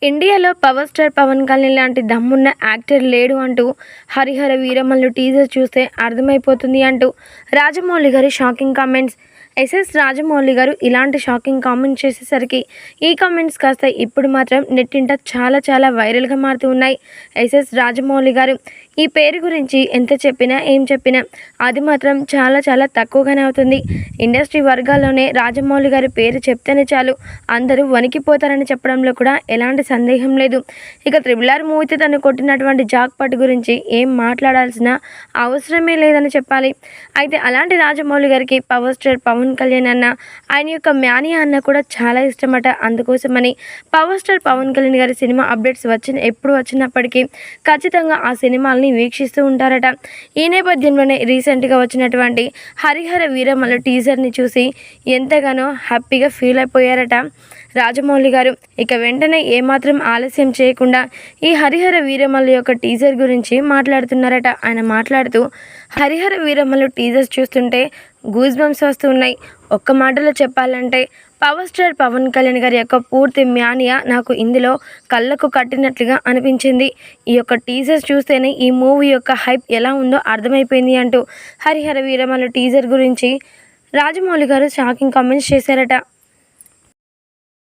ఇండియాలో power star Pawan Kalyan లాంటి దమ్మున్న యాక్టర్ లేడు అంటూ హరిహర వీరమల్లు టీజర్ చూస్తే అర్థమైపోతుంది అంటూ రాజమౌళి గారి షాకింగ్ కామెంట్స్. ఎస్ఎస్ రాజమౌళి గారు ఇలాంటి షాకింగ్ కామెంట్స్ చేసేసరికి ఈ కామెంట్స్ కాస్త ఇప్పుడు మాత్రం నెట్టింట చాలా వైరల్గా మారుతూ ఉన్నాయి. ఎస్ఎస్ రాజమౌళి గారు ఈ పేరు గురించి ఎంత చెప్పినా ఏం చెప్పినా అది మాత్రం చాలా తక్కువగానే అవుతుంది. ఇండస్ట్రీ వర్గాల్లోనే రాజమౌళి గారి పేరు చెప్తేనే చాలు అందరూ వణికిపోతారని చెప్పడంలో కూడా ఎలాంటి సందేహం లేదు. ఇక త్రిబుల్ ఆర్ మూవీతో తను కొట్టినటువంటి జాక్పాట్ గురించి ఏం మాట్లాడాల్సిన అవసరమే లేదని చెప్పాలి. అయితే అలాంటి రాజమౌళి గారికి పవర్ స్టార్ పవన్ కళ్యాణ్ అన్న, ఆయన యొక్క మ్యానియా అన్న కూడా చాలా ఇష్టమట. అందుకోసమని పవర్ స్టార్ పవన్ కళ్యాణ్ గారి సినిమా అప్డేట్స్ ఎప్పుడు వచ్చినప్పటికీ ఖచ్చితంగా ఆ సినిమాల్ని వీక్షిస్తూ ఉంటారట. ఈ నేపథ్యంలోనే రీసెంట్గా వచ్చినటువంటి హరిహర వీరమల్లు టీజర్ని చూసి ఎంతగానో హ్యాపీగా ఫీల్ అయిపోయారట రాజమౌళి గారు. ఇక వెంటనే ఏమాత్రం ఆలస్యం చేయకుండా ఈ హరిహర వీరమల్లు యొక్క టీజర్ గురించి మాట్లాడుతున్నారట. ఆయన మాట్లాడుతూ, హరిహర వీరమల్లు టీజర్స్ చూస్తుంటే గూస్ బంప్స్ వస్తున్నాయి. ఒక్క మాటలో చెప్పాలంటే పవర్ స్టార్ పవన్ కళ్యాణ్ గారి యొక్క పూర్తి మ్యానియా నాకు ఇందులో కళ్ళకు కట్టినట్లుగా అనిపించింది. ఈ యొక్క టీజర్స్ చూస్తేనే ఈ మూవీ యొక్క హైప్ ఎలా ఉందో అర్థమైపోయింది అంటూ హరిహర వీరమల్లు టీజర్ గురించి రాజమౌళి గారు షాకింగ్ కామెంట్స్ చేశారట.